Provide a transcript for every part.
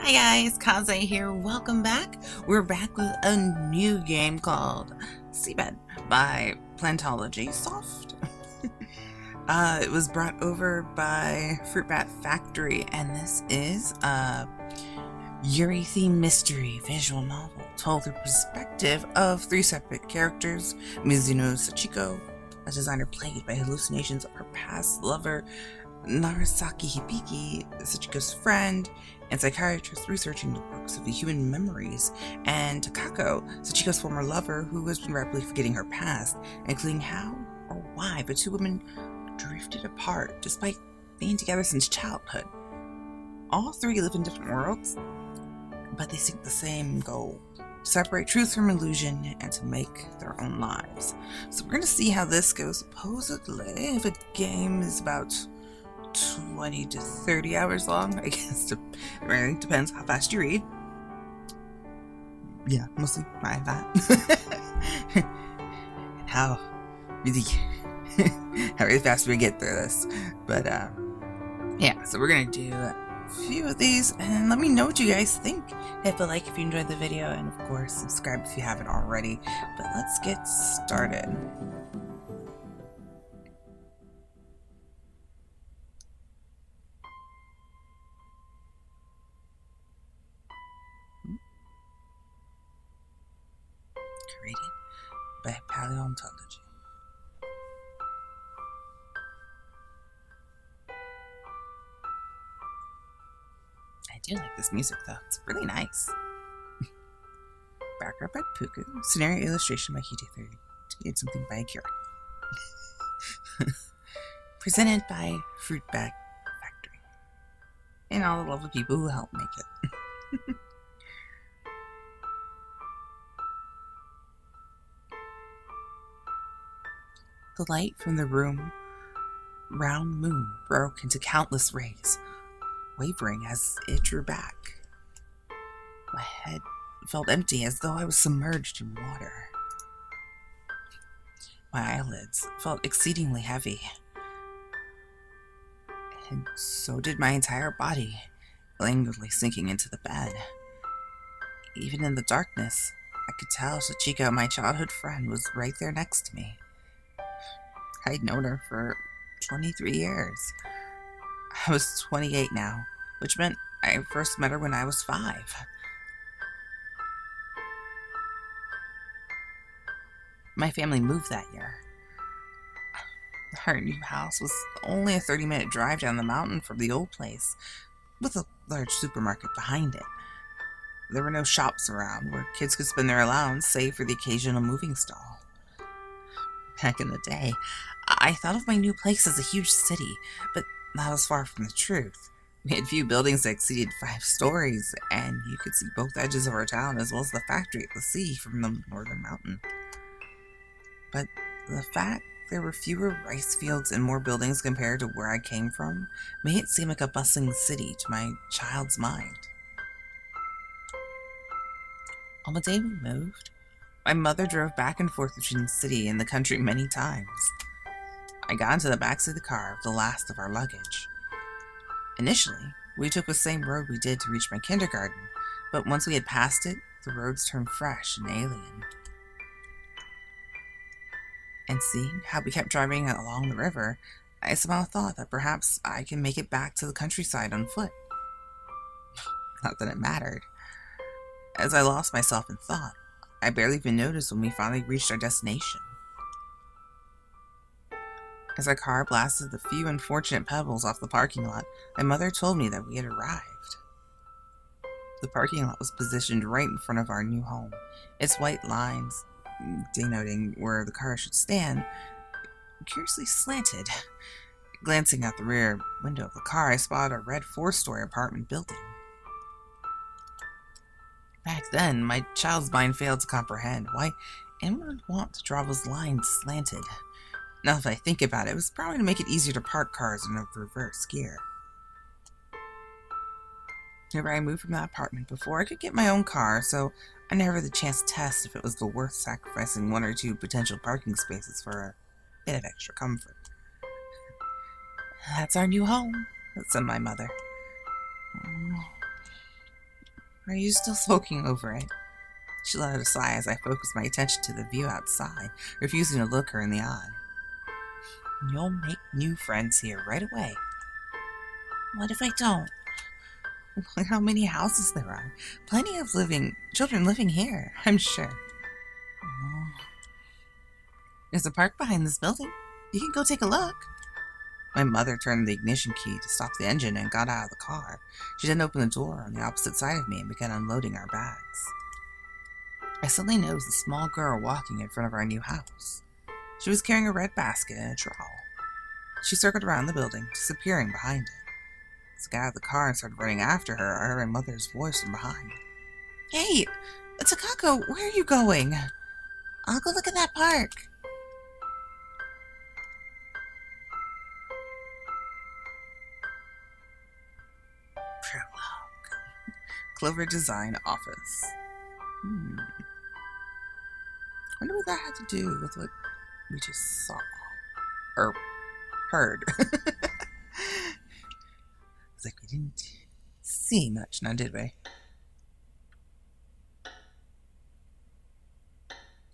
Hi guys, Kaze here. Welcome back. We're back with a new game called Seabed by Plantology Soft. It was brought over by Fruit Bat Factory, and this is a yuri-themed mystery visual novel told through perspective of three separate characters: Mizuno Sachiko, a designer plagued by hallucinations of her past lover Narasaki Hibiki, Sachiko's friend and psychiatrist researching the quirks of the human memories, and Takako, Sachiko's former lover who has been rapidly forgetting her past, including how or why the two women drifted apart despite being together since childhood. All three live in different worlds, but they seek the same goal: to separate truth from illusion and to make their own lives. So we're going to see how this goes. Supposedly, if a game is about 20 to 30 hours long, I guess. It really depends how fast you read. Yeah, mostly my that. how really fast we get through this. But yeah, so we're gonna do a few of these and let me know what you guys think. Hit the like if you enjoyed the video, and of course subscribe if you haven't already. But let's get started. Created by paleontology. I do like this music though, it's really nice. Background by Puku, scenario illustration by Hide30, create something by Akira. Presented by Fruit Bat Factory and all the lovely people who helped make it. The light from the round moon broke into countless rays, wavering as it drew back. My head felt empty, as though I was submerged in water. My eyelids felt exceedingly heavy, and so did my entire body, languidly sinking into the bed. Even in the darkness, I could tell Sachiko, my childhood friend, was right there next to me. I'd known her for 23 years. I was 28 now, which meant I first met her when I was 5. My family moved that year. Our new house was only a 30-minute drive down the mountain from the old place, with a large supermarket behind it. There were no shops around where kids could spend their allowance, save for the occasional moving stall. Back in the day, I thought of my new place as a huge city, but that was far from the truth. We had few buildings that exceeded 5 stories, and you could see both edges of our town as well as the factory at the sea from the northern mountain. But the fact there were fewer rice fields and more buildings compared to where I came from made it seem like a bustling city to my child's mind. On the day we moved, my mother drove back and forth between the city and the country many times. I got into the backseat of the car with the last of our luggage. Initially, we took the same road we did to reach my kindergarten, but once we had passed it, the roads turned fresh and alien. And seeing how we kept driving along the river, I somehow thought that perhaps I could make it back to the countryside on foot. Not that it mattered. As I lost myself in thought, I barely even noticed when we finally reached our destination. As our car blasted the few unfortunate pebbles off the parking lot, my mother told me that we had arrived. The parking lot was positioned right in front of our new home. Its white lines, denoting where the car should stand, curiously slanted. Glancing out the rear window of the car, I spotted a red 4-story apartment building. Back then, my child's mind failed to comprehend why anyone would want to draw those lines slanted. Now that I think about it, it was probably to make it easier to park cars in a reverse gear. However, I moved from that apartment before I could get my own car, so I never had the chance to test if it was worth sacrificing 1 or 2 potential parking spaces for a bit of extra comfort. That's our new home, said my mother. Are you still sulking over it? She let out a sigh as I focused my attention to the view outside, refusing to look her in the eye. You'll make new friends here right away. What if I don't? Look how many houses there are. Plenty of children living here, I'm sure. Oh. There's a park behind this building. You can go take a look. My mother turned the ignition key to stop the engine and got out of the car. She then opened the door on the opposite side of me and began unloading our bags. I suddenly noticed a small girl walking in front of our new house. She was carrying a red basket and a trowel. She circled around the building, disappearing behind it. As I got out of the car and started running after her, I heard my mother's voice from behind. Hey, Takako, where are you going? I'll go look at that park. Prologue. Clover Design Office. Wonder what that had to do with what we just saw. Or heard. It's like we didn't see much now, did we?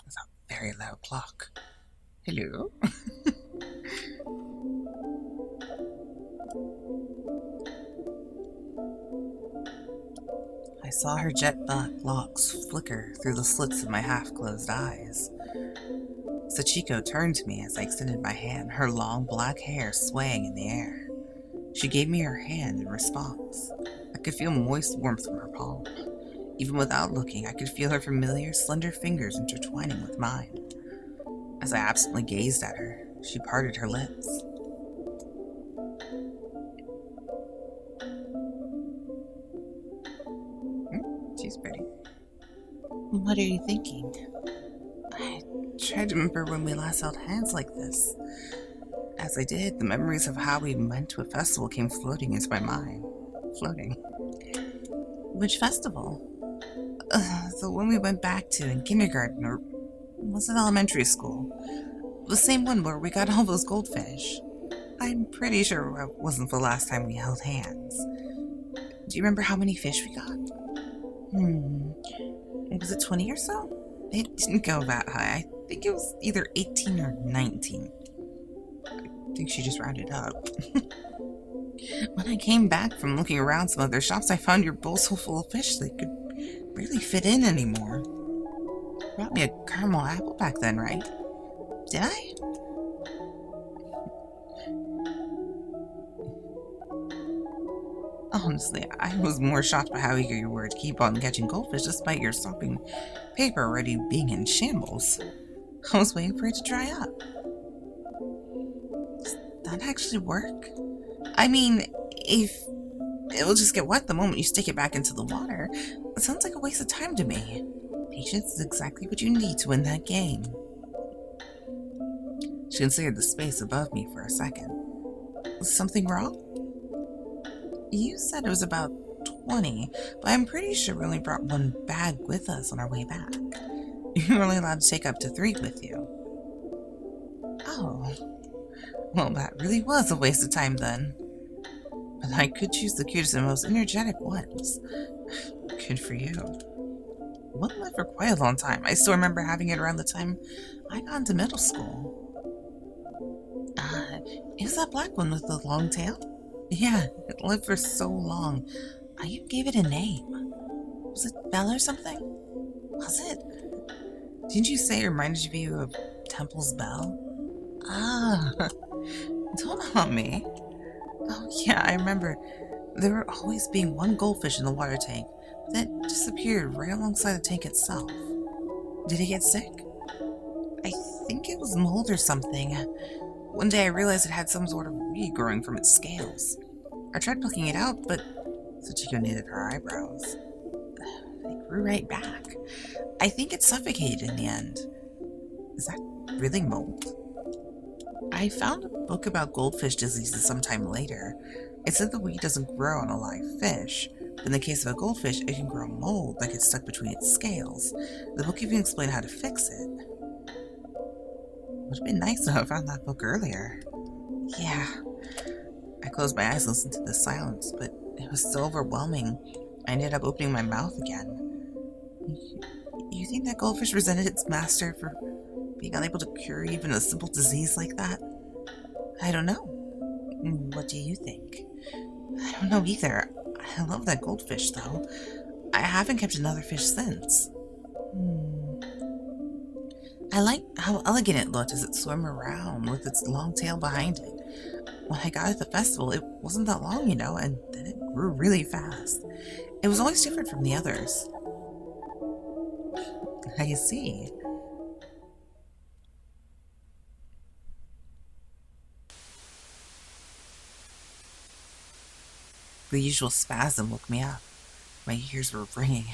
That's a very loud clock. Hello? I saw her jet black locks flicker through the slits of my half-closed eyes. Sachiko turned to me as I extended my hand, her long black hair swaying in the air. She gave me her hand in response. I could feel moist warmth from her palm. Even without looking, I could feel her familiar, slender fingers intertwining with mine. As I absently gazed at her, she parted her lips. She's pretty. What are you thinking? I tried to remember when we last held hands like this. As I did, the memories of how we went to a festival came floating into my mind. Floating. Which festival? The one we went back to in kindergarten, or was it elementary school? The same one where we got all those goldfish. I'm pretty sure it wasn't the last time we held hands. Do you remember how many fish we got? Was it 20 or so? It didn't go that high. I think it was either 18 or 19. I think she just rounded up. When I came back from looking around some other shops, I found your bowl so full of fish they could barely fit in anymore. You brought me a caramel apple back then, right? Did I? Honestly, I was more shocked by how eager you were to keep on catching goldfish despite your sopping paper already being in shambles. I was waiting for it to dry up. Does that actually work? I mean, if it will just get wet the moment you stick it back into the water, it sounds like a waste of time to me. Patience is exactly what you need to win that game. She considered the space above me for a second. Was something wrong? You said it was about 20, but I'm pretty sure we only brought one bag with us on our way back. You were only allowed to take up to 3 with you. Oh. Well, that really was a waste of time then. But I could choose the cutest and most energetic ones. Good for you. One lived for quite a long time. I still remember having it around the time I got into middle school. Is that black one with the long tail? Yeah, it lived for so long. I even gave it a name. Was it Belle or something? Was it? Didn't you say it reminded you of Temple's Belle? Ah, don't haunt me. Oh yeah, I remember. There would always being one goldfish in the water tank, but that disappeared right alongside the tank itself. Did it get sick? I think it was mold or something. One day I realized it had some sort of weed growing from its scales. I tried plucking it out, but Sachiko knitted her eyebrows. They grew right back. I think it suffocated in the end. Is that really mold? I found a book about goldfish diseases sometime later. It said the weed doesn't grow on a live fish, but in the case of a goldfish, it can grow mold that gets stuck between its scales. The book even explained how to fix it. Would have been nice to have found that book earlier. Yeah. I closed my eyes and listened to the silence, but it was so overwhelming. I ended up opening my mouth again. You think that goldfish resented its master for being unable to cure even a simple disease like that? I don't know. What do you think? I don't know either. I love that goldfish, though. I haven't kept another fish since. I like how elegant it looked as it swam around with its long tail behind it. When I got at the festival, it wasn't that long, and then it grew really fast. It was always different from the others. I see. The usual spasm woke me up. My ears were ringing.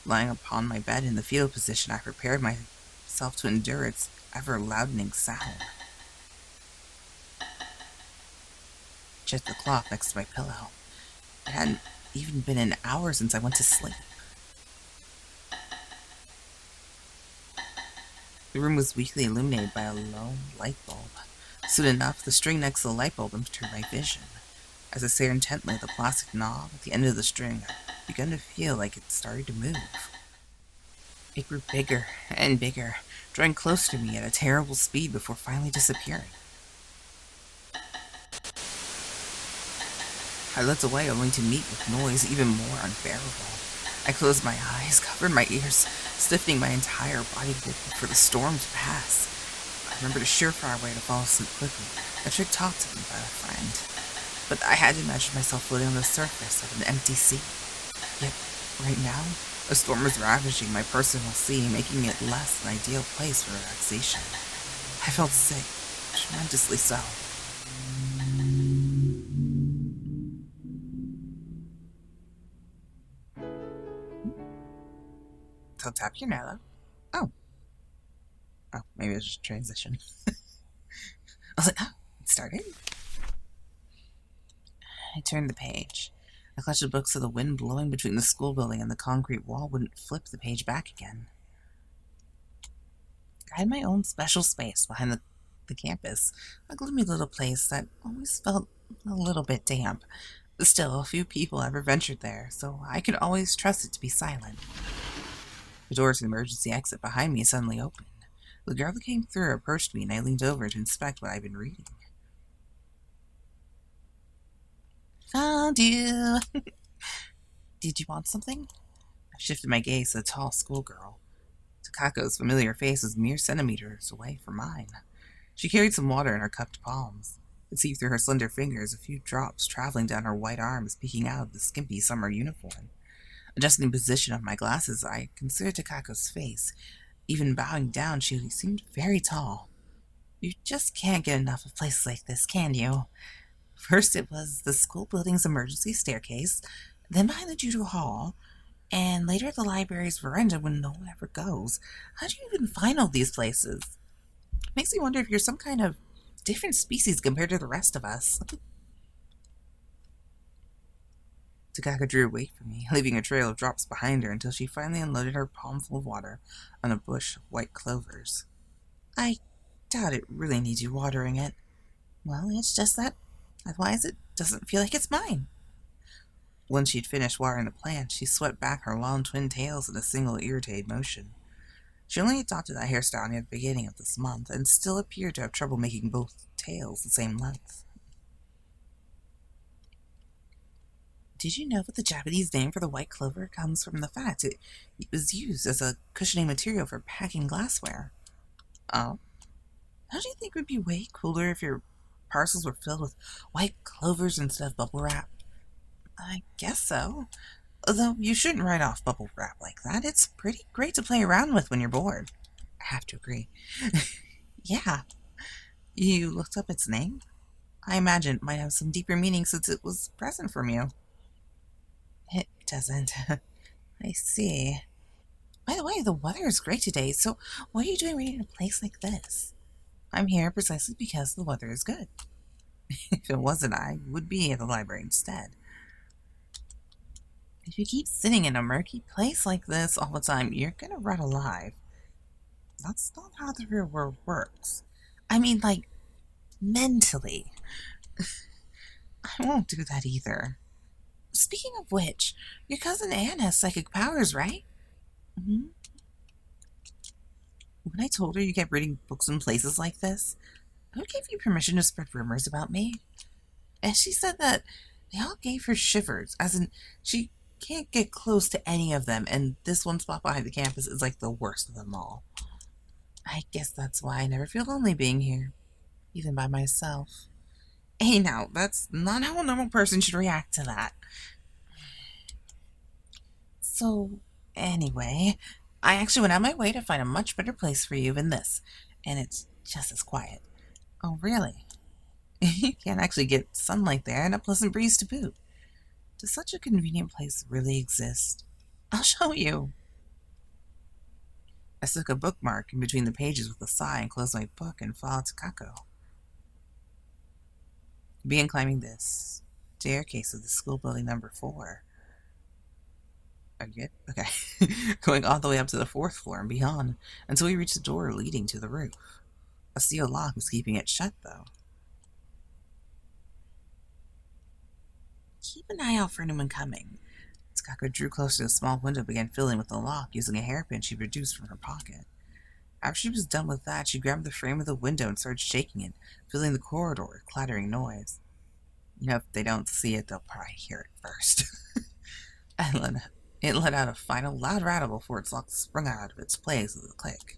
Lying upon my bed in the fetal position, I prepared myself to endure its ever-loudening sound. Checked the clock next to my pillow. It hadn't even been an hour since I went to sleep. The room was weakly illuminated by a lone light bulb. Soon enough, the string next to the light bulb entered my vision. As I stared intently at the plastic knob at the end of the string, I began to feel like it started to move. It grew bigger and bigger, drawing close to me at a terrible speed before finally disappearing. I looked away only to meet with noise even more unbearable. I closed my eyes, covered my ears, stiffening my entire body for the storm to pass. I remembered a surefire way to fall asleep quickly, a trick taught to me by a friend. But I had to imagine myself floating on the surface of an empty sea. Yet, right now, a storm was ravaging my personal sea, making it less an ideal place for relaxation. I felt sick, tremendously so. So tap your Nella. Oh. Oh, maybe it was just transition. I was like, oh, it started. I turned the page. I clutched the book so the wind blowing between the school building and the concrete wall wouldn't flip the page back again. I had my own special space behind the campus, a gloomy little place that always felt a little bit damp. Still, a few people ever ventured there, so I could always trust it to be silent. The door to the emergency exit behind me suddenly opened. The girl that came through approached me, and I leaned over to inspect what I'd been reading. Found you! Did you want something? I shifted my gaze to the tall schoolgirl. Takako's familiar face was mere centimeters away from mine. She carried some water in her cupped palms. I could see through her slender fingers, a few drops traveling down her white arms peeking out of the skimpy summer uniform. Adjusting the position of my glasses, I considered Takako's face. Even bowing down, she seemed very tall. You just can't get enough of places like this, can you? First it was the school building's emergency staircase, then behind the judo hall, and later at the library's veranda when no one ever goes. How do you even find all these places? Makes me wonder if you're some kind of different species compared to the rest of us. Takako drew away from me, leaving a trail of drops behind her until she finally unloaded her palmful of water on a bush of white clovers. I doubt it really needs you watering it. Well, it's just that. Otherwise, it doesn't feel like it's mine. Once she'd finished watering the plant, she swept back her long twin tails in a single irritated motion. She only adopted that hairstyle near the beginning of this month, and still appeared to have trouble making both tails the same length. Did you know that the Japanese name for the white clover comes from the fact it was used as a cushioning material for packing glassware? Oh? Don't you think it would be way cooler if your parcels were filled with white clovers instead of bubble wrap? I guess so. Although you shouldn't write off bubble wrap like that. It's pretty great to play around with when you're bored. I have to agree. Yeah. You looked up its name? I imagine it might have some deeper meaning since it was present from you. It doesn't. I see. By the way, the weather is great today, so what are you doing reading in a place like this? I'm here precisely because the weather is good. If it wasn't, I would be at the library instead. If you keep sitting in a murky place like this all the time, you're gonna rot alive. That's not how the real world works. I mean, like, mentally. I won't do that either. Speaking of which, your cousin Anne has psychic powers, right? Hmm. When I told her you kept reading books in places like this, who gave you permission to spread rumors about me? And she said that they all gave her shivers, as in she can't get close to any of them, and this one spot behind the campus is like the worst of them all. I guess that's why I never feel lonely being here, even by myself. Hey now, that's not how a normal person should react to that. So, anyway, I actually went out my way to find a much better place for you than this, and it's just as quiet. Oh, really? You can't actually get sunlight there and a pleasant breeze to boot. Does such a convenient place really exist? I'll show you. I stuck a bookmark in between the pages with a sigh and closed my book and followed Takako. Began climbing this staircase of the school building number 4. Are you good? Okay. Going all the way up to the 4th floor and beyond until we reached the door leading to the roof. A steel lock was keeping it shut, though. Keep an eye out for anyone coming. Takako drew close to the small window and began filling with the lock using a hairpin she produced from her pocket. After she was done with that, she grabbed the frame of the window and started shaking it, filling the corridor with clattering noise. You know, if they don't see it, they'll probably hear it first. It let out a final loud rattle before its lock sprung out of its place with a click.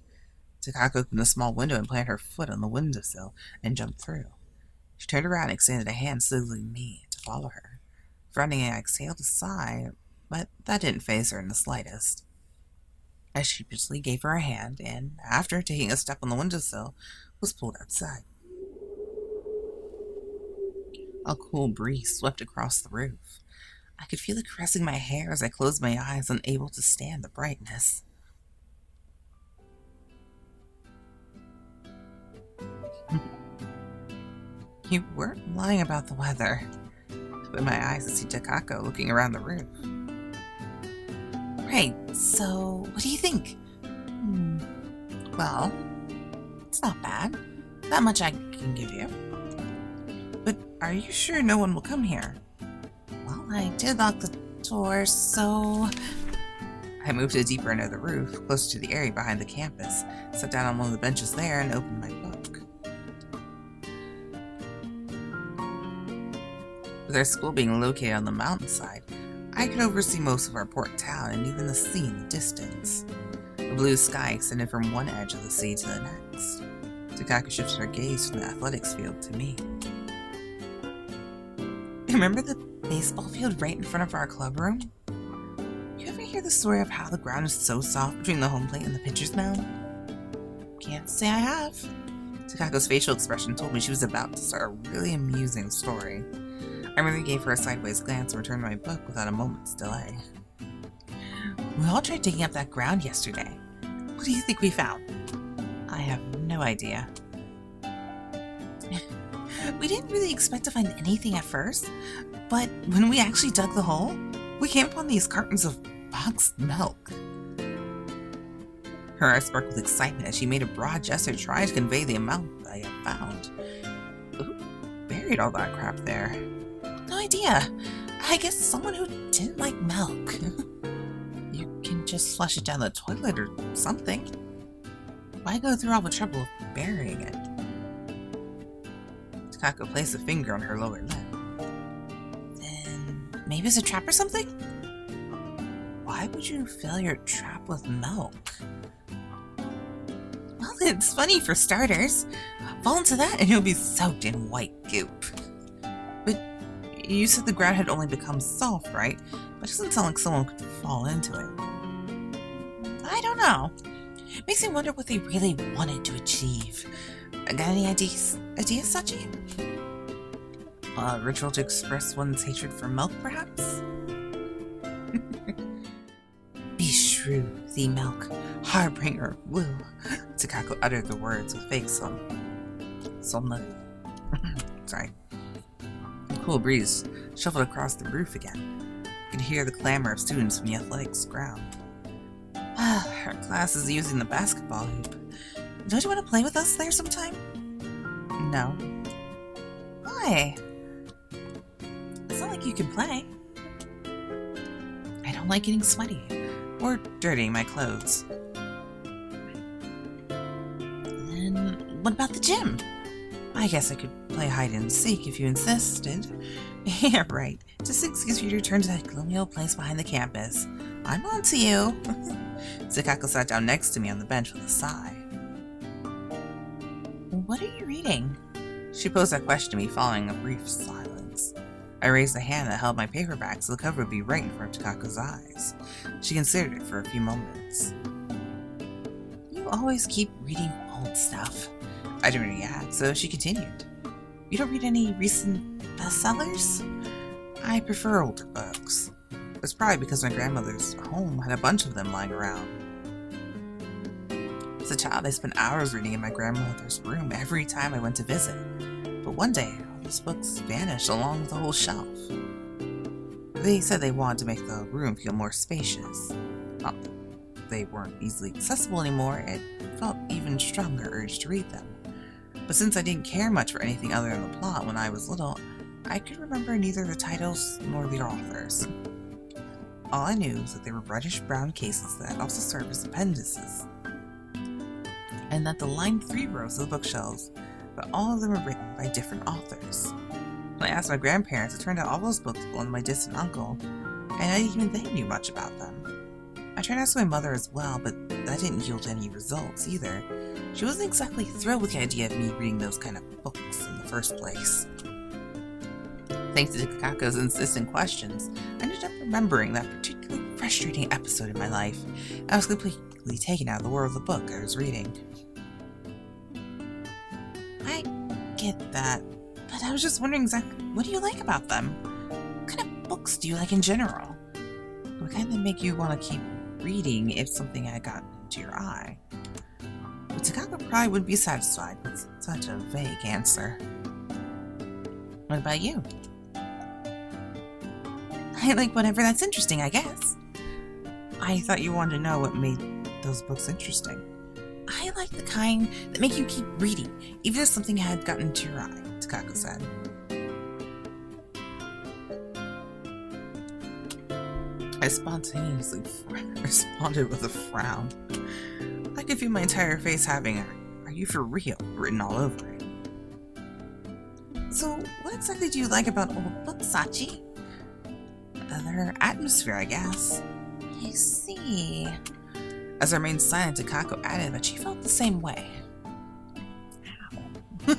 Takako opened the small window and planted her foot on the windowsill and jumped through. She turned around and extended a hand, signaling me to follow her. Frowning, I exhaled a sigh, but that didn't faze her in the slightest. I sheepishly gave her a hand, and, after taking a step on the windowsill, was pulled outside. A cool breeze swept across the roof. I could feel it caressing my hair as I closed my eyes, unable to stand the brightness. You weren't lying about the weather. I opened my eyes to see Takako looking around the roof. Right, so what do you think? Well, it's not bad. That much I can give you. But are you sure no one will come here? Well, I did lock the door, so... I moved to the deeper end of the roof, closer to the area behind the campus, sat down on one of the benches there, and opened my book. With our school being located on the mountainside, I could oversee most of our port town and even the sea in the distance. The blue sky extended from one edge of the sea to the next. Takako shifted her gaze from the athletics field to me. Remember the baseball field right in front of our club room? You ever hear the story of how the ground is so soft between the home plate and the pitcher's mound? Can't say I have. Takako's facial expression told me she was about to start a really amusing story. I merely gave her a sideways glance and returned my book without a moment's delay. We all tried digging up that ground yesterday. What do you think we found? I have no idea. We didn't really expect to find anything at first, but when we actually dug the hole, we came upon these cartons of boxed milk. Her eyes sparkled with excitement as she made a broad gesture trying to convey the amount that I had found. Who buried all that crap there? No idea. I guess someone who didn't like milk. You can just flush it down the toilet or something. Why go through all the trouble of burying it? Takako placed a finger on her lower lip. Then maybe it's a trap or something? Why would you fill your trap with milk? Well, it's funny for starters. Fall into that and you'll be soaked in white goop. But you said the ground had only become soft, right? But it doesn't sound like someone could fall into it. I don't know. Makes me wonder what they really wanted to achieve. Got any ideas, Sachi? A ritual to express one's hatred for milk, perhaps? Beshrew thee milk, harbinger of woe. Takako uttered the words with fake somnolence. Sorry. A cool breeze shuffled across the roof again. You could hear the clamor of students from the athletics ground. Our class is using the basketball hoop. Don't you want to play with us there sometime? No. Why? It's not like you can play. don't like getting sweaty or dirtying my clothes. And what about the gym? I guess I could play hide and seek if you insisted. Yeah, right. Just an excuse for you to return to that gloomy old place behind the campus. I'm on to you. Takako sat down next to me on the bench with a sigh. What are you reading? She posed that question to me following a brief silence. I raised the hand that held my paperback so the cover would be right in front of Takako's eyes. She considered it for a few moments. You always keep reading old stuff. I didn't react, so she continued. You don't read any recent bestsellers? I prefer older books. It's probably because my grandmother's home had a bunch of them lying around. As a child, I spent hours reading in my grandmother's room every time I went to visit. But one day, all those books vanished along with the whole shelf. They said they wanted to make the room feel more spacious. Not that they weren't easily accessible anymore, it felt even stronger urge to read them. But since I didn't care much for anything other than the plot when I was little, I could remember neither the titles nor the authors. All I knew was that they were reddish-brown cases that also served as appendices, and that the lined 3 rows of the bookshelves, but all of them were written by different authors. When I asked my grandparents, it turned out all those books belonged to my distant uncle, and not even they knew much about them. I tried asking my mother as well, but that didn't yield any results either. She wasn't exactly thrilled with the idea of me reading those kind of books in the first place. Thanks to Takako's insistent questions, I ended up remembering that particularly frustrating episode in my life. I was completely taken out of the world of the book I was reading. I get that, but I was just wondering exactly what do you like about them? What kind of books do you like in general? What kind that make you want to keep reading if something had gotten into your eye? But Takako probably wouldn't be satisfied with such a vague answer. What about you? I like whatever that's interesting, I guess. I thought you wanted to know what made those books interesting. I like the kind that make you keep reading, even if something had gotten into your eye, Takako said. I spontaneously responded with a frown. I could feel my entire face having "Are you for real?" written all over it. So, what exactly do you like about old books, Sachi? Their atmosphere, I guess. I see. As I remained silent, Takako added that she felt the same way. How?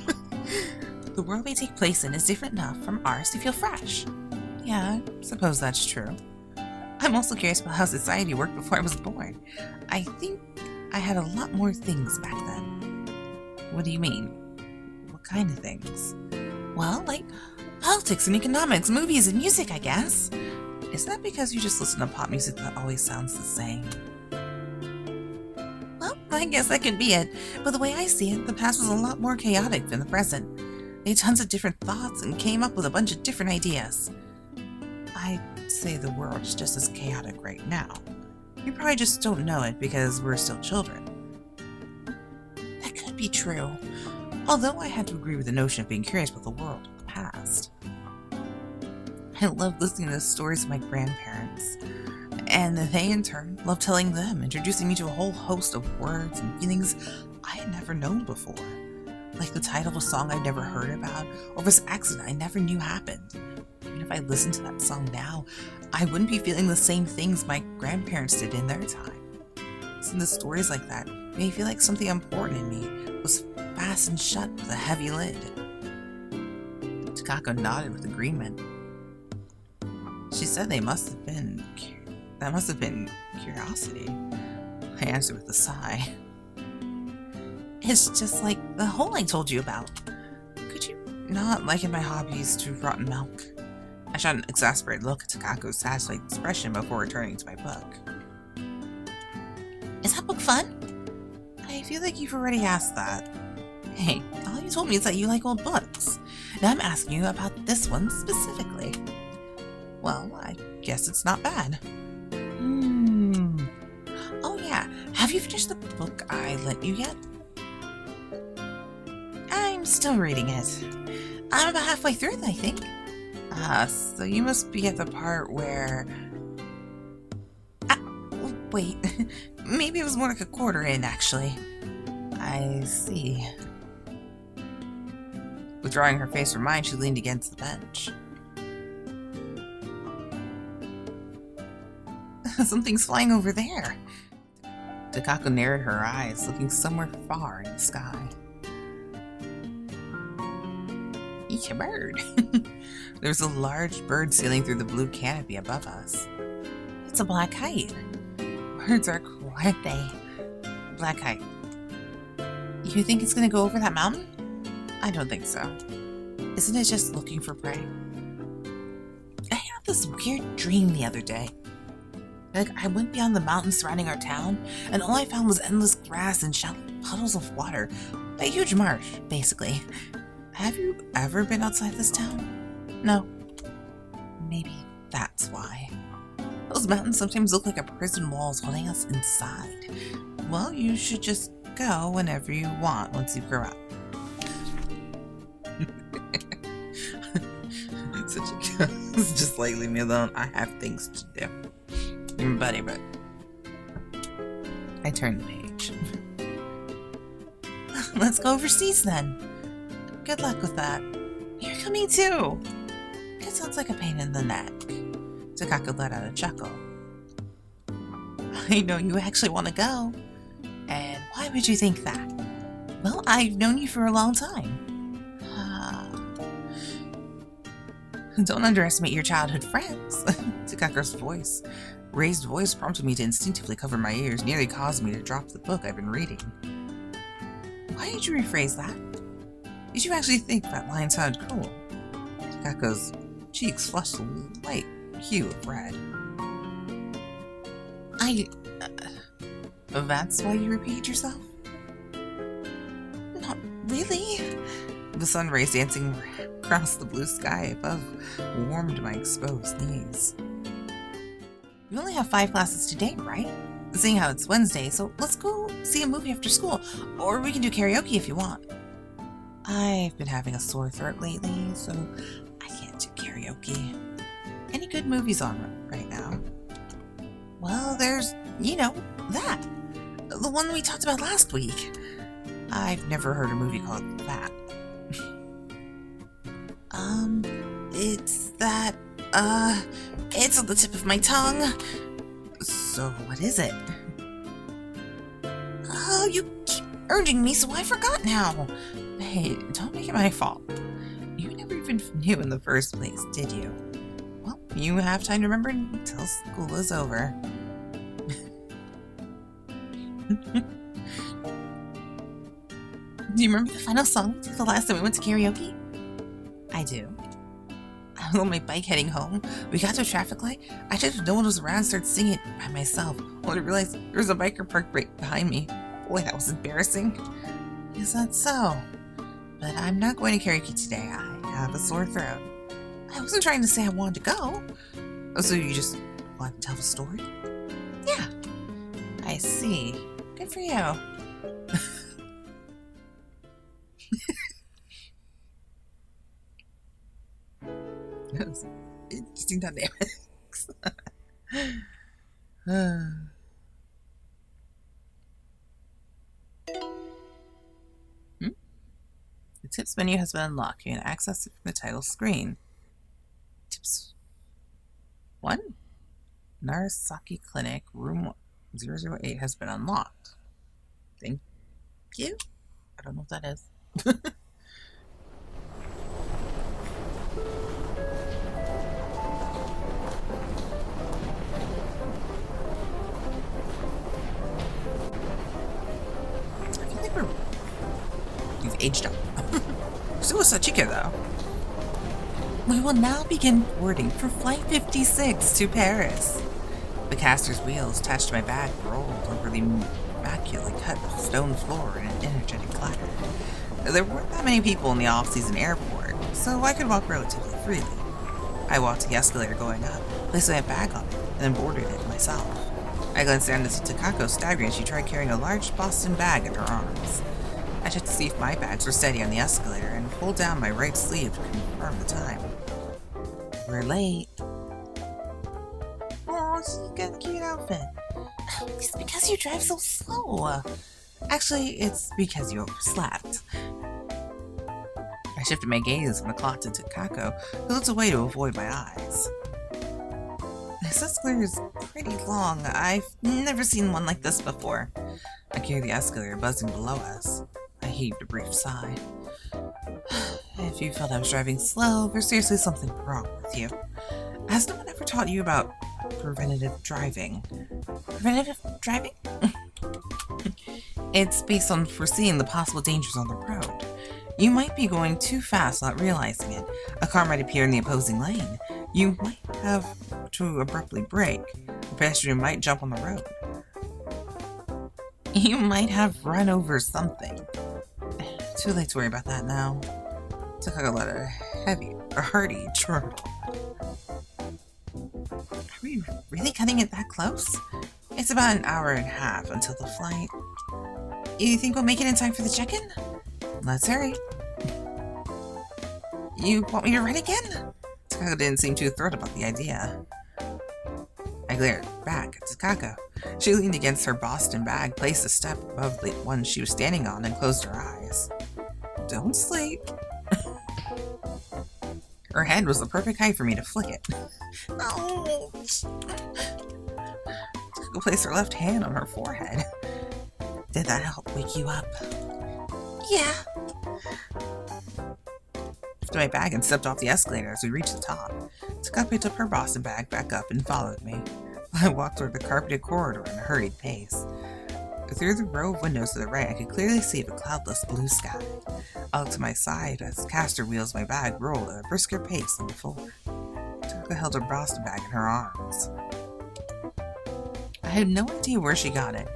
The world we take place in is different enough from ours to feel fresh. Yeah, I suppose that's true. I'm also curious about how society worked before I was born. I think I had a lot more things back then. What do you mean? What kind of things? Well, like politics and economics, movies and music, I guess. Is that because you just listen to pop music that always sounds the same? Well, I guess that could be it. But the way I see it, the past was a lot more chaotic than the present. They had tons of different thoughts and came up with a bunch of different ideas. I'd say the world is just as chaotic right now. You probably just don't know it because we're still children. That could be true. Although I had to agree with the notion of being curious about the world of the past. I loved listening to the stories of my grandparents, and they in turn loved telling them, introducing me to a whole host of words and feelings I had never known before, like the title of a song I'd never heard about, or this accident I never knew happened. Even if I listened to that song now, I wouldn't be feeling the same things my grandparents did in their time. Listening to stories like that made me feel like something important in me was fastened shut with a heavy lid. Takako nodded with agreement. She said that must have been curiosity. I answered with a sigh. It's just like the hole I told you about. Could you not liken my hobbies to rotten milk? I shot an exasperated look at Takako's satisfied expression before returning to my book. Is that book fun? I feel like you've already asked that. Hey, all you told me is that you like old books. Now I'm asking you about this one specifically. Well, I guess it's not bad. Oh yeah, have you finished the book I lent you yet? I'm still reading it. I'm about halfway through it, I think. So you must be at the part where... wait. Maybe it was more like a quarter in, actually. I see. Withdrawing her face from mine, she leaned against the bench. Something's flying over there. Takako narrowed her eyes, looking somewhere far in the sky. Each a bird. There's a large bird sailing through the blue canopy above us. It's a black kite. Birds are cool, aren't they? Black kite. You think it's gonna go over that mountain? I don't think so. Isn't it just looking for prey? I had this weird dream the other day. Like, I went beyond the mountains surrounding our town, and all I found was endless grass and shallow puddles of water. A huge marsh, basically. Have you ever been outside this town? No. Maybe that's why. Those mountains sometimes look like a prison walls holding us inside. Well, you should just go whenever you want once you grow up. It's such a it's just like, leave me alone. I have things to do. Buddy, but I turned the page. Let's go overseas then. Good luck with that. You're coming too. It sounds like a pain in the neck. Takako let out a chuckle. I know you actually want to go. And why would you think that? Well, I've known you for a long time. Don't underestimate your childhood friends. Takako's raised voice prompted me to instinctively cover my ears, nearly caused me to drop the book I've been reading. Why did you rephrase that? Did you actually think that line sounded cool? Takako's cheeks flushed a light hue of red. That's why you repeat yourself? Not really. The sun rays dancing across the blue sky above warmed my exposed knees. We only have 5 classes today, right? Seeing how it's Wednesday, so let's go see a movie after school, or we can do karaoke if you want. I've been having a sore throat lately, so I can't do karaoke. Any good movies on right now? Well, there's, that. The one we talked about last week. I've never heard a movie called that. It's on the tip of my tongue. So what is it? Oh, you keep urging me, so I forgot now. Hey, don't make it my fault. You never even knew in the first place, did you? Well, you have time to remember until school is over. Do you remember the final song we took the last time we went to karaoke? I do. I was on my bike heading home. We got to a traffic light. I checked if no one was around and started singing it by myself. Only to realize there was a biker parked right behind me. Boy, that was embarrassing. Is that so? But I'm not going to karaoke today. I have a sore throat. I wasn't trying to say I wanted to go. Oh, so you just want to tell the story? Yeah. I see. Good for you. Interesting dynamics. The tips menu has been unlocked. You can access it from the title screen. Tips 1. Narasaki Clinic, room 008 has been unlocked. Thank you. I don't know what that is. You've aged up. Mizuno Sachiko, though. We will now begin boarding for Flight 56 to Paris. The caster's wheels attached to my bag rolled over the immaculately cut stone floor in an energetic clatter. There weren't that many people in the off-season airport, so I could walk relatively freely. I walked to the escalator going up, placed my bag on it, and then boarded it myself. I glanced down to see Takako staggering as she tried carrying a large Boston bag in her arms. I checked to see if my bags were steady on the escalator and pulled down my right sleeve to confirm the time. We're late. Oh, she's got a cute outfit. It's because you drive so slow. Actually, it's because you overslept. I shifted my gaze from the clock to Takako, who looked away to avoid my eyes. This escalator is pretty long. I've never seen one like this before. I carried the escalator buzzing below us. I heaved a brief sigh. If you felt I was driving slow, there's seriously something wrong with you. Has no one ever taught you about preventative driving? Preventative driving? It's based on foreseeing the possible dangers on the road. You might be going too fast without realizing it. A car might appear in the opposing lane. You might have to abruptly brake. A pedestrian might jump on the road. You might have run over something. Too late to worry about that now. Takako let a hearty chortle. Are we really cutting it that close? It's about an hour and a half until the flight. You think we'll make it in time for the check-in? Let's hurry. You want me to run again? Takako didn't seem too thrilled about the idea. I glared back at Takako. She leaned against her Boston bag, placed a step above the one she was standing on, and closed her eyes. Don't sleep. Her head was the perfect height for me to flick it. No! Takako placed her left hand on her forehead. Did that help wake you up? Yeah. I lifted my bag and stepped off the escalator as we reached the top. Takako picked up her Boston bag back up and followed me. I walked toward the carpeted corridor in a hurried pace. Through the row of windows to the right, I could clearly see the cloudless blue sky. I looked to my side as caster wheels of my bag rolled at a brisker pace on the floor. Takako held her Boston bag in her arms. I had no idea where she got it.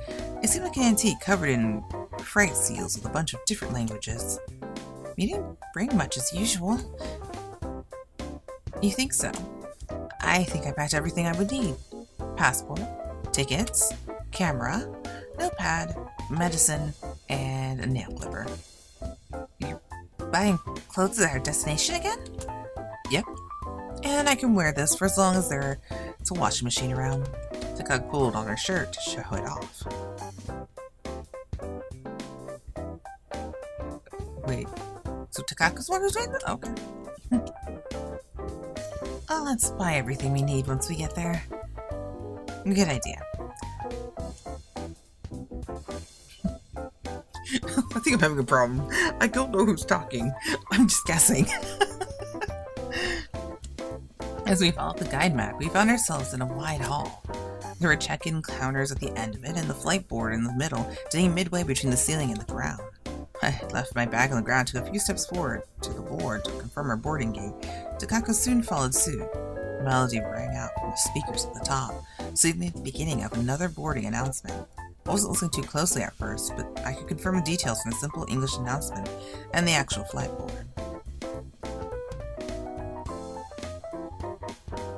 It seemed like an antique covered in freight seals with a bunch of different languages. You didn't bring much as usual. You think so? I think I packed everything I would need. Passport, tickets, camera, notepad, medicine, and a nail clipper. You're buying clothes at our destination again? Yep. And I can wear this for as long as there's a washing machine around. Takako pulled on her shirt to show it off. Wait, so Takako's one who's doing that? Okay. Oh, let's buy everything we need once we get there. Good idea. I think I'm having a problem. I don't know who's talking. I'm just guessing. As we followed the guide map, we found ourselves in a wide hall. There were check-in counters at the end of it, and the flight board in the middle, sitting midway between the ceiling and the ground. I left my bag on the ground, took a few steps forward to the board to confirm our boarding gate. Takako soon followed suit. A melody rang out from the speakers at the top, signaling the beginning of another boarding announcement. I wasn't listening too closely at first, but I could confirm the details from the simple English announcement and the actual flight board.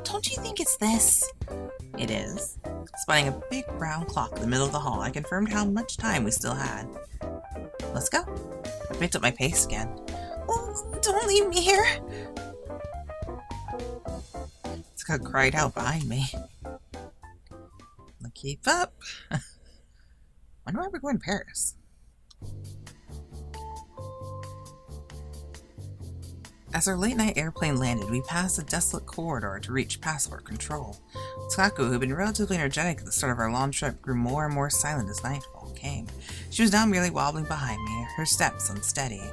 Don't you think it's this? It is. Spotting a big brown clock in the middle of the hall, I confirmed how much time we still had. Let's go. I picked up my pace again. Oh, don't leave me here! Takako cried out behind me. Keep up. Wonder why we're going to Paris. As our late-night airplane landed, we passed a desolate corridor to reach passport control. Takako, who had been relatively energetic at the start of our long trip, grew more and more silent as nightfall came. She was now merely wobbling behind me, her steps unsteady.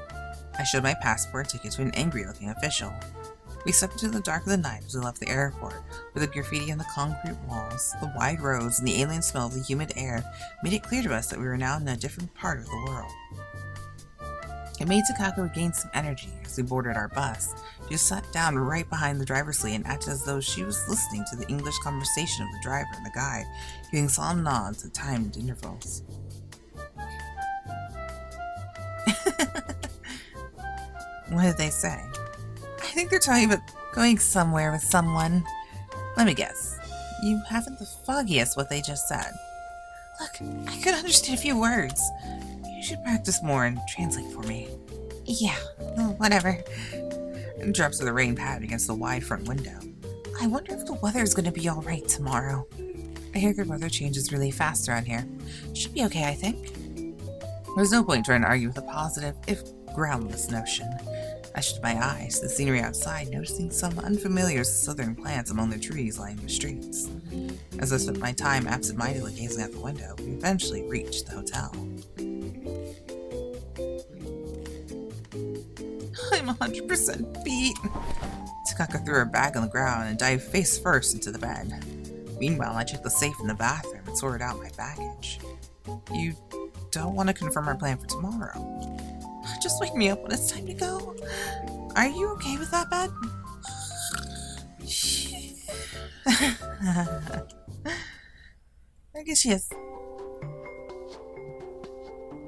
I showed my passport ticket to an angry-looking official. We stepped into the dark of the night as we left the airport, where the graffiti on the concrete walls, the wide roads, and the alien smell of the humid air made it clear to us that we were now in a different part of the world. It made Takako regain some energy as we boarded our bus. She sat down right behind the driver's seat and acted as though she was listening to the English conversation of the driver and the guide, giving solemn nods at timed intervals. What did they say? I think they're talking about going somewhere with someone. Let me guess. You haven't the foggiest what they just said. Look, I could understand a few words. You should practice more and translate for me. Yeah, whatever. Drops of the rain pattered against the wide front window. I wonder if the weather is going to be alright tomorrow. I hear the weather changes really fast around here. Should be okay, I think. There's no point trying to argue with a positive, if groundless, notion. I shut my eyes to the scenery outside, noticing some unfamiliar southern plants among the trees lining the streets. As I spent my time absent-mindedly gazing out the window, we eventually reached the hotel. I'm 100% beat. Takako threw her bag on the ground and dived face first into the bed. Meanwhile, I checked the safe in the bathroom and sorted out my baggage. You don't want to confirm our plan for tomorrow? Just wake me up when it's time to go. Are you okay with that, bed? I guess she is.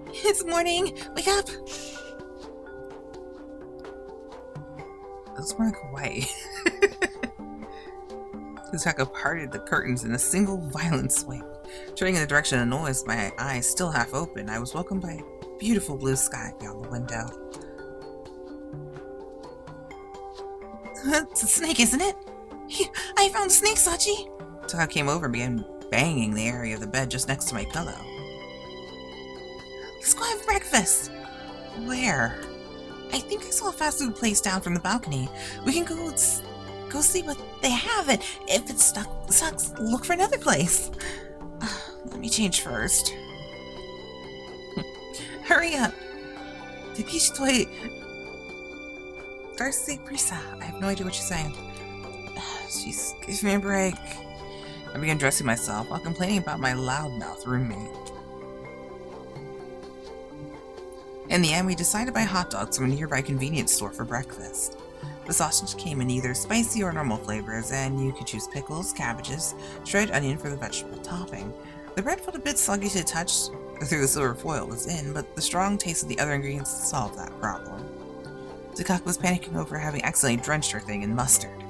It's morning. Wake up. That's more like Hawaii. Takako parted the curtains in a single violent swing. Turning in the direction of the noise, my eyes still half open, I was welcomed by a beautiful blue sky beyond the window. It's a snake, isn't it? I found a snake, Sachi! Takako came over and began banging the area of the bed just next to my pillow. Let's go have breakfast! Where? I think I saw a fast food place down from the balcony. We can go see what they have, and if it sucks, look for another place. Let me change first. Hurry up! The peach toy... Darcy Prisa. I have no idea what she's saying. Jeez, give me a break. I began dressing myself while complaining about my loudmouth roommate. In the end, we decided to buy hot dogs from a nearby convenience store for breakfast. The sausage came in either spicy or normal flavors, and you could choose pickles, cabbages, shredded onion for the vegetable topping. The bread felt a bit sluggy to the touch through the silver foil it was in, but the strong taste of the other ingredients solved that problem. Takako was panicking over having accidentally drenched her thing in mustard.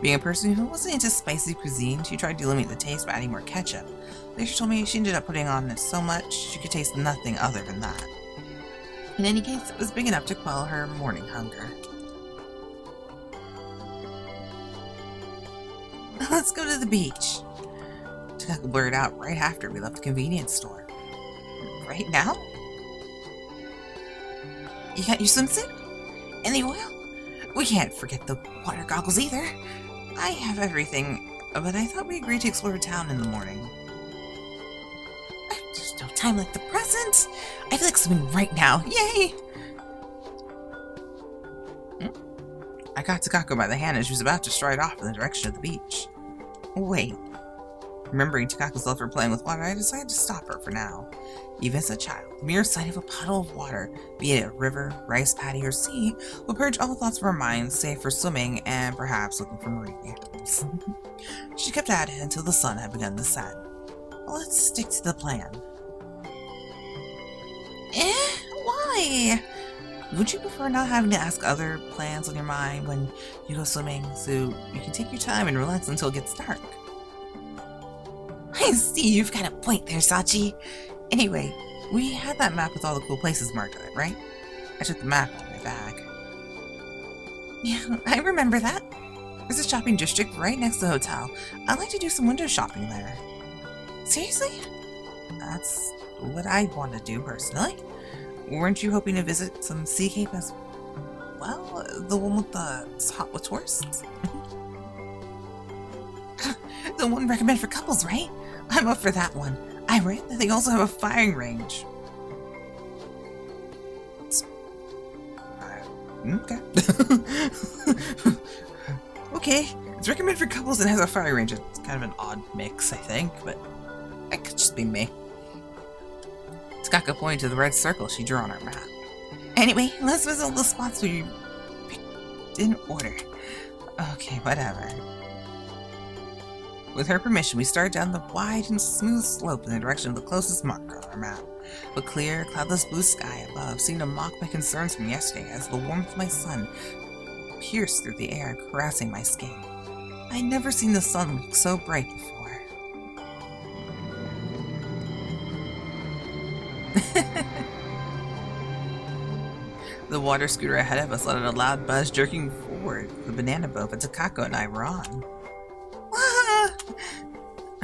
Being a person who wasn't into spicy cuisine, she tried to eliminate the taste by adding more ketchup. Later she told me she ended up putting on it so much she could taste nothing other than that. In any case, it was big enough to quell her morning hunger. Let's go to the beach. Takako blurted out right after we left the convenience store. Right now? You got your swimsuit? And the oil? We can't forget the water goggles either. I have everything, but I thought we agreed to explore town in the morning. There's no time like the present. I feel like swimming right now. Yay! I got Takako by the hand as she was about to stride off in the direction of the beach. Wait. Remembering Takako's love for playing with water, I decided to stop her for now. Even as a child, the mere sight of a puddle of water, be it a river, rice paddy, or sea, would purge all thoughts from her mind, save for swimming and perhaps looking for marine animals. She kept at it until the sun had begun to set. Let's stick to the plan. Why? Would you prefer not having to ask other plans on your mind when you go swimming, so you can take your time and relax until it gets dark? I see you've got a point there, Sachi. Anyway, we had that map with all the cool places marked on it, right? I took the map out of my bag. Yeah, I remember that. There's a shopping district right next to the hotel. I'd like to do some window shopping there. Seriously? That's what I want to do personally. Weren't you hoping to visit some Sea Cape as well? The one with the hot with tourists? The one recommended for couples, right? I'm up for that one. I read that they also have a firing range. Okay. Okay, it's recommended for couples and has a firing range. It's kind of an odd mix, I think, but that could just be me. Takako pointed to the red circle she drew on her map. Anyway, let's visit all the spots we picked in order. Okay, whatever. With her permission, we started down the wide and smooth slope in the direction of the closest marker on our map. The clear, cloudless blue sky above seemed to mock my concerns from yesterday as the warmth of my sun pierced through the air, caressing my skin. I'd never seen the sun look so bright before. The water scooter ahead of us let out a loud buzz, jerking forward the banana boat that Takako and I were on.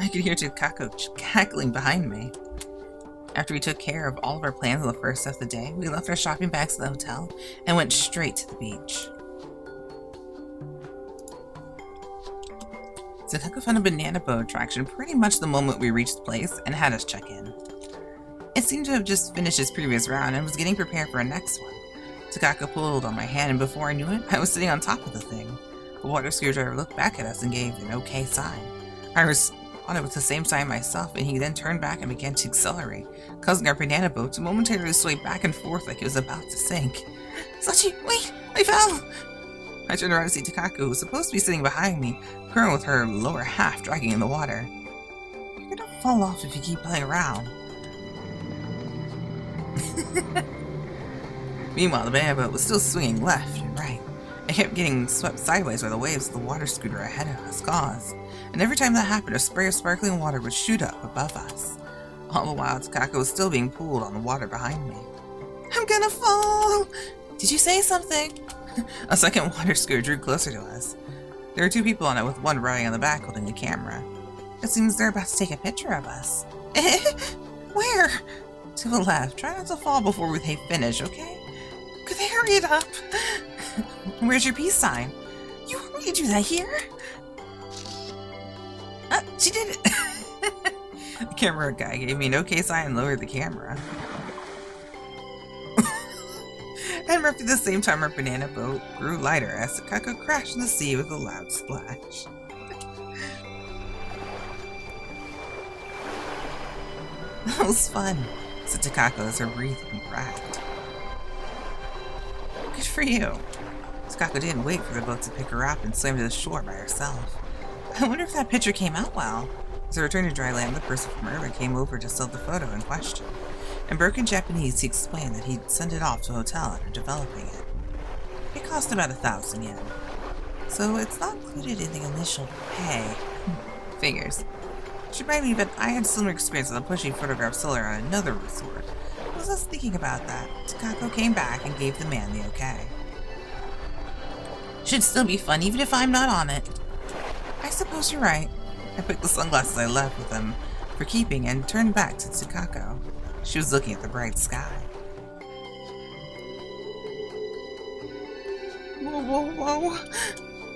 I could hear Takako cackling behind me. After we took care of all of our plans on the first of the day, we left our shopping bags at the hotel and went straight to the beach. Takako found a banana boat attraction pretty much the moment we reached the place and had us check in. It seemed to have just finished his previous round and was getting prepared for a next one. Takako pulled on my hand, and before I knew it, I was sitting on top of the thing. The water screwdriver looked back at us and gave an okay sign. I responded with the same sign myself, and he then turned back and began to accelerate, causing our banana boat to momentarily sway back and forth like it was about to sink. Sachi, wait! I fell! I turned around to see Takako, who was supposed to be sitting behind me, curling with her lower half dragging in the water. You're gonna fall off if you keep playing around. Meanwhile, the banana boat was still swinging left and right. I kept getting swept sideways by the waves of the water scooter ahead of us caused, and every time that happened, a spray of sparkling water would shoot up above us. All the while, Takako was still being pulled on the water behind me. I'm gonna fall! Did you say something? A second water scooter drew closer to us. There were two people on it, with one riding on the back holding the camera. It seems they're about to take a picture of us. Where? To the left. Try not to fall before they finish, okay? Could they hurry it up? Where's your peace sign? You want me to do that here? She did it! The camera guy gave me an okay sign and lowered the camera. And roughly the same time, our banana boat grew lighter as Takako crashed in the sea with a loud splash. That was fun, said Takako as her breathing cracked. Good for you. Takako didn't wait for the boat to pick her up and swam to the shore by herself. I wonder if that picture came out well. As I returned to dry land, the person from Irvine came over to sell the photo in question. In broken Japanese, he explained that he'd send it off to a hotel after developing it. It cost about 1,000 yen. So it's not included in the initial pay. Figures. Which reminded me that I had a similar experience with a pushy photograph seller on another resort. I was just thinking about that. Takako came back and gave the man the okay. Should still be fun even if I'm not on it. I suppose you're right. I picked the sunglasses I left with him for keeping and turned back to Takako. She was looking at the bright sky. Whoa, whoa, whoa.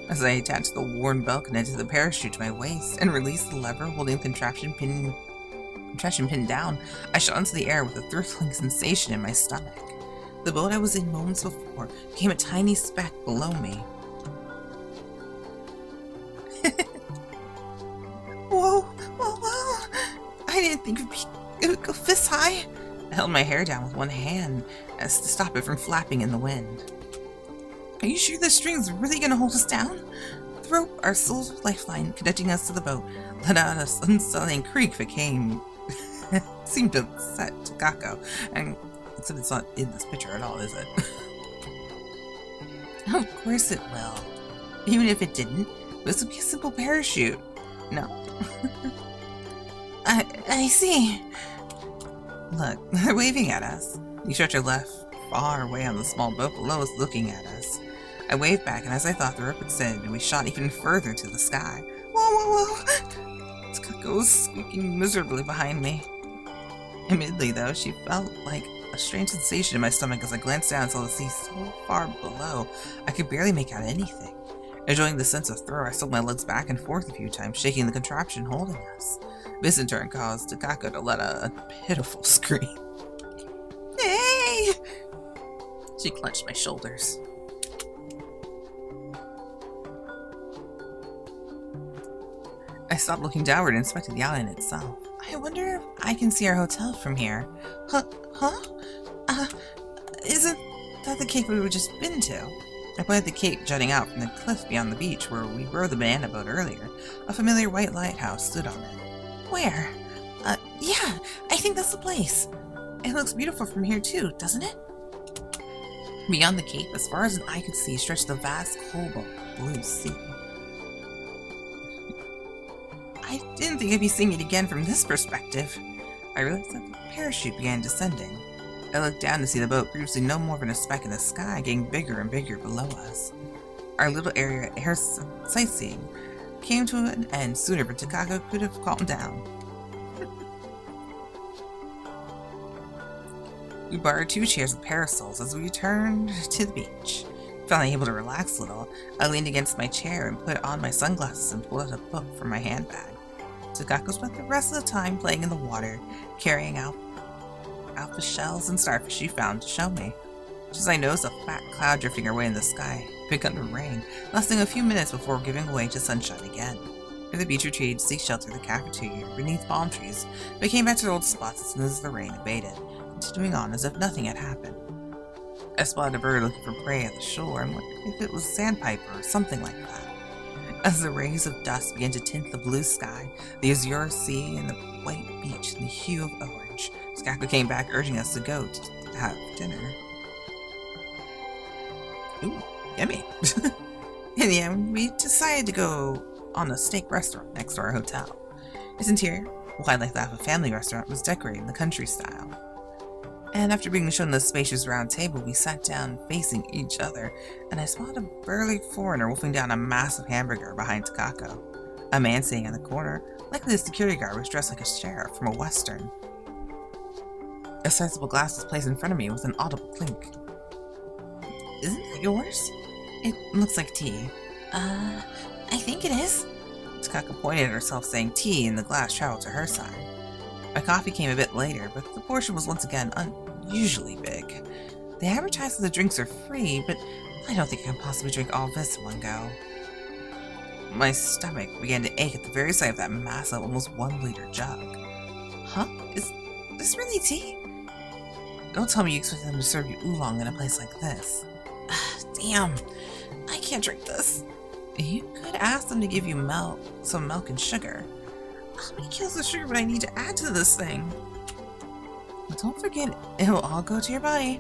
As I attached the worn belt connected to the parachute to my waist and released the lever holding the contraption pinned down, I shot into the air with a thrilling sensation in my stomach. The boat I was in moments before became a tiny speck below me. Whoa, whoa, whoa! I didn't think it would go this high. I held my hair down with one hand as to stop it from flapping in the wind. Are you sure the string's really gonna hold us down? The rope, our sole lifeline connecting us to the boat, let out a unsettling creak that seemed to upset Takako, and except it's not in this picture at all, is it? Of course it will. Even if it didn't, this would be a simple parachute. No. I see. Look, they're waving at us. You stretch your left far away on the small boat below us looking at us. I waved back, and as I thought, the rope extended, and we shot even further to the sky. Whoa, whoa, whoa! Takako was squeaking miserably behind me. Admittedly, though, she felt like a strange sensation in my stomach as I glanced down and saw the sea so far below, I could barely make out anything. Enjoying the sense of thrill, I swung my legs back and forth a few times, shaking the contraption holding us. This in turn caused Takako to let a pitiful scream. Hey! She clenched my shoulders. I stopped looking downward and inspected the island itself. I wonder if I can see our hotel from here. Huh? Isn't that the cape we were just been to? I pointed at the cape jutting out from the cliff beyond the beach where we rode the banana boat earlier. A familiar white lighthouse stood on it. Where? Yeah, I think that's the place. It looks beautiful from here too, doesn't it? Beyond the cape, as far as an eye could see, stretched the vast cobalt blue sea. I didn't think I'd be seeing it again from this perspective. I realized that the parachute began descending. I looked down to see the boat, previously no more than a speck in the sky, getting bigger and bigger below us. Our little area air sightseeing came to an end sooner than Takako could have calmed down. We borrowed 2 chairs and parasols as we returned to the beach. Finally able to relax a little, I leaned against my chair and put on my sunglasses and pulled out a book from my handbag. Takako spent the rest of the time playing in the water, carrying out the shells and starfish she found to show me. Just as I noticed a fat cloud drifting away in the sky, it began to rain, lasting a few minutes before giving way to sunshine again. From the beach retreated to seek shelter in the cafeteria beneath palm trees, but came back to their old spots as soon as the rain abated, continuing on as if nothing had happened. I spotted a bird looking for prey at the shore and wondered if it was a sandpiper or something like that. As the rays of dust began to tint the blue sky, the azure sea, and the white beach in the hue of orange, Takako came back urging us to go to have dinner. Ooh, yummy. In the end, we decided to go on a steak restaurant next to our hotel. Its interior, while like that of a family restaurant, was decorated in the country style. And after being shown the spacious round table, we sat down facing each other, and I spotted a burly foreigner wolfing down a massive hamburger behind Takako. A man sitting in the corner, likely the security guard, was dressed like a sheriff from a western. A sizable glass was placed in front of me with an audible clink. Isn't that yours? It looks like tea. I think it is. Takako pointed at herself, saying tea, and the glass traveled to her side. My coffee came a bit later, but the portion was once again unusually big. They advertise that the drinks are free, but I don't think I can possibly drink all this in one go. My stomach began to ache at the very sight of that massive, almost 1-liter jug. Huh? Is this really tea? Don't tell me you expect them to serve you oolong in a place like this. Damn, I can't drink this. You could ask them to give you some milk and sugar. How many kilos of sugar would I need to add to this thing? But don't forget, it will all go to your body.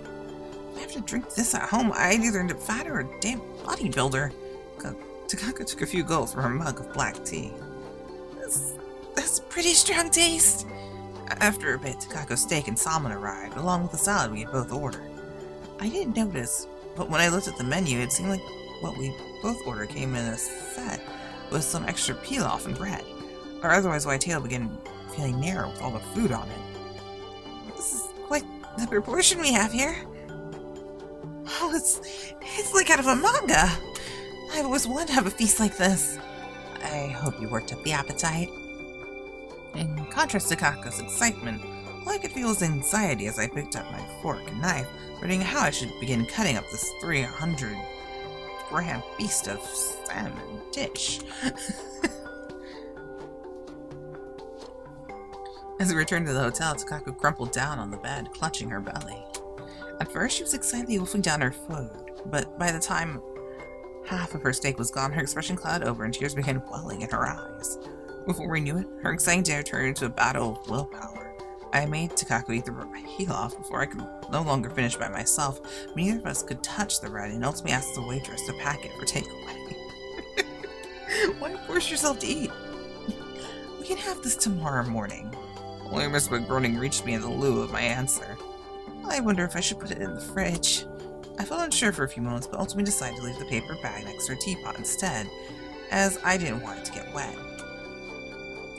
If I have to drink this at home, I'd either end up fat or a damn bodybuilder. Takako took a few gulps from her mug of black tea. That's a pretty strong taste. After a bit, Takako's steak and salmon arrived, along with the salad we had both ordered. I didn't notice, but when I looked at the menu, it seemed like what we both ordered came in a set with some extra pilaf and bread. Or otherwise my tail began feeling narrow with all the food on it. This is quite the proportion we have here. Oh, it's like out of a manga. I've always wanted to have a feast like this. I hope you worked up the appetite. In contrast to Takako's excitement, all I could feel was anxiety as I picked up my fork and knife, wondering how I should begin cutting up this 300-gram feast of salmon dish. As we returned to the hotel, Takako crumpled down on the bed, clutching her belly. At first, she was excitedly wolfing down her food, but by the time half of her steak was gone, her expression clouded over and tears began welling in her eyes. Before we knew it, her exciting dinner turned into a battle of willpower. I made Takako eat the pilaf before I could no longer finish by myself, but neither of us could touch the bread and ultimately asked the waitress to pack it for takeaway. Why force yourself to eat? We can have this tomorrow morning. Only a whispered groaning reached me in the lieu of my answer. I wonder if I should put it in the fridge. I felt unsure for a few moments, but ultimately decided to leave the paper bag next to her teapot instead, as I didn't want it to get wet.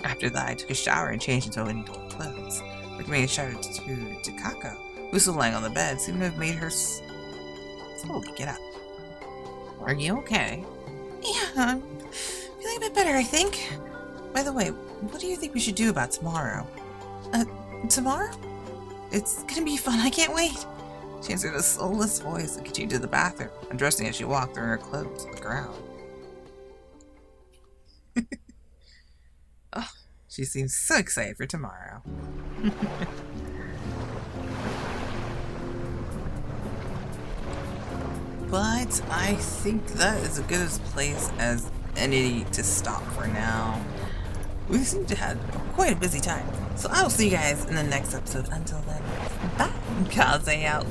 After that, I took a shower and changed into indoor clothes. Recommending a shower to Takako, who still lying on the bed, seemed to have made her slowly get up. Are you okay? Yeah, I'm feeling a bit better, I think. By the way, what do you think we should do about tomorrow? Tomorrow? It's gonna be fun, I can't wait. She answered a soulless voice and continued to the bathroom, undressing as she walked, throwing her clothes to the ground. Oh, she seems so excited for tomorrow. But I think that is as good a place as any to stop for now. We seem to have quite a busy time, so I will see you guys in the next episode. Until then, bye. Kaze out.